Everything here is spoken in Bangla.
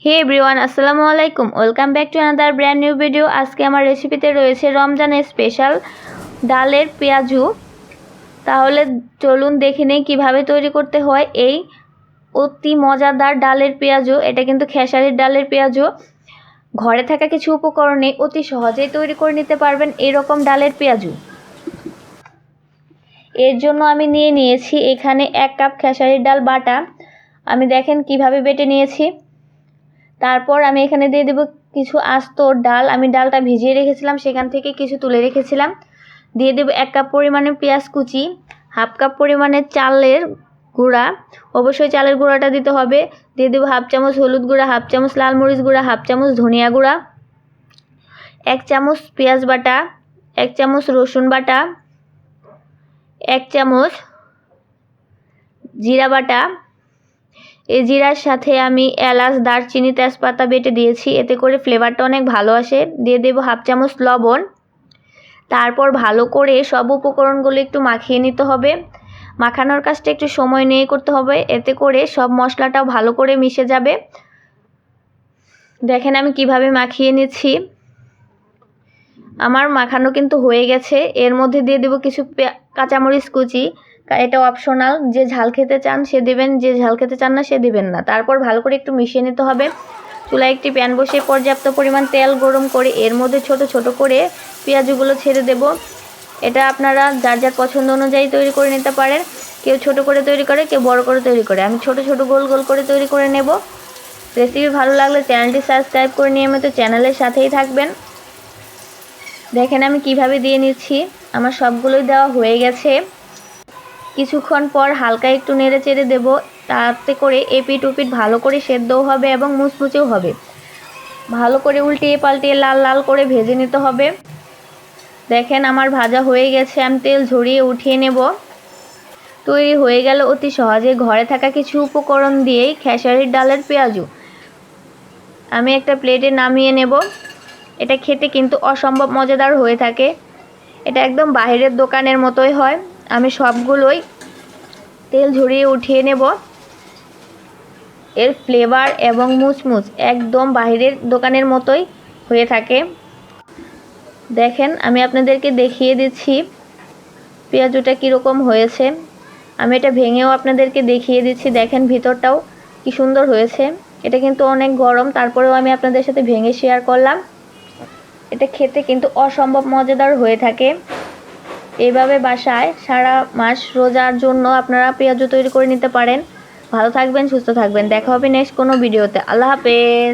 হে এভরিওয়ান, আসসালামু আলাইকুম। Welcome back to another brand new video. আজকে আমার রেসিপিতে রয়েছে রমজানের স্পেশাল ডালের পেঁয়াজু। তাহলে চলুন দেখে নেই কীভাবে তৈরি করতে হয় এই অতি মজাদার ডালের পেঁয়াজু। এটা কিন্তু খেসারির ডালের পেঁয়াজু। ঘরে থাকা কিছু উপকরণে অতি সহজেই তৈরি করে নিতে পারবেন এইরকম ডালের পেঁয়াজু। এর জন্য আমি নিয়েছি এখানে 1 কাপ খেসারির ডাল বাটা। আমি দেখেন কিভাবে বেটে নিয়েছি। তারপর আমি এখানে দিয়ে দেব কিছু আস্ত ডাল। আমি ডালটা ভিজিয়ে রেখেছিলাম, সেখান থেকে কিছু তুলে রেখেছিলাম। দিয়ে দেব 1 কাপ পরিমাণে পেঁয়াজ কুচি, 1/2 কাপ পরিমাণে চালের গুঁড়া, অবশ্যই চালের গুঁড়াটা দিতে হবে। দিয়ে দেব 1/2 চামচ হলুদ গুঁড়া, 1/2 চামচ লাল মরিচ গুঁড়া, 1/2 চামচ ধনিয়া গুঁড়া, 1 চামচ পেঁয়াজ বাটা, 1 চামচ রসুন বাটা, 1 চামচ জিরা বাটা। এই জিরার সাথে আমি এলাচ, দারচিনি, তেজপাতা বেটে দিয়েছি, এতে করে ফ্লেভারটা অনেক ভালো আসে। দিয়ে দেব 1/2 চামচ লবণ। তারপর ভালো করে সব উপকরণগুলো একটু মাখিয়ে নিতে হবে। মাখানোর কাজটা একটু সময় নিয়ে করতে হবে, এতে করে সব মশলাটাও ভালো করে মিশে যাবে। দেখেন আমি কিভাবে মাখিয়ে নিচ্ছি। আমার মাখানো কিন্তু হয়ে গেছে। এর মধ্যে দিয়ে দেব কিছু কাঁচামরিচ কুচি। এটা অপশনাল, যে ঝাল খেতে চান সে দেবেন, যে ঝাল খেতে চান না সে দেবেন না। তারপর ভালো করে একটু মিশিয়ে নিতে হবে। চুলায় একটি প্যান বসিয়ে পর্যাপ্ত পরিমাণ তেল গরম করে এর মধ্যে ছোট ছোট করে পেঁয়াজগুলো ছেড়ে দেব। এটা আপনারা যার যার পছন্দ অনুযায়ী তৈরি করে নিতে পারেন। কেউ ছোট করে তৈরি করে, কেউ বড় করে তৈরি করে। আমি ছোট ছোট গোল গোল করে তৈরি করে নেব। রেসিপি ভালো লাগলে চ্যানেলটি সাবস্ক্রাইব করে নিয়মিত চ্যানেলের সাথেই থাকবেন। দেখেন আমি কিভাবে দিয়ে নিচ্ছি। আমার সবগুলোই দেওয়া হয়ে গেছে। কিছুক্ষণ পর হালকা একটু নেড়ে চেড়ে দেব, তাতে করে এপিট ওপিট ভালো করে সেদ্ধও হবে এবং মুচমুচেও হবে। ভালো করে উল্টিয়ে পাল্টিয়ে লাল লাল করে ভেজে নিতে হবে। দেখেন আমার ভাজা হয়ে গেছে, আমি তেল ঝরিয়ে উঠিয়ে নেব। তৈরি হয়ে গেল অতি সহজে ঘরে থাকা কিছু উপকরণ দিয়েই খেসারির ডালের পেঁয়াজু। আমি একটা প্লেটে নামিয়ে নেব। এটা খেতে কিন্তু অসম্ভব মজাদার হয়ে থাকে। এটা একদম বাইরের দোকানের মতোই হয়। আমি সবগুলোই তেল ঝরিয়ে উঠিয়ে নেব। এর ফ্লেভার এবং মুচমুচ একদম বাইরের দোকানের মতোই হয়ে থাকে। দেখেন আমি আপনাদেরকে দেখিয়ে দিচ্ছি পেঁয়াজুটা কীরকম হয়েছে। আমি এটা ভেঙেও আপনাদেরকে দেখিয়ে দিচ্ছি। দেখেন ভিতরটাও কি সুন্দর হয়েছে। এটা কিন্তু অনেক গরম, তারপরেও আমি আপনাদের সাথে ভেঙে শেয়ার করলাম। এটা খেতে কিন্তু অসম্ভব মজাদার হয়ে থাকে। এইভাবে বাসায় সারা মাস রোজার জন্য আপনারা পেঁয়াজু তৈরি করে নিতে পারেন। ভালো থাকবেন, সুস্থ থাকবেন। দেখা হবে নেক্সট কোনো ভিডিওতে। আল্লাহ হাফেজ।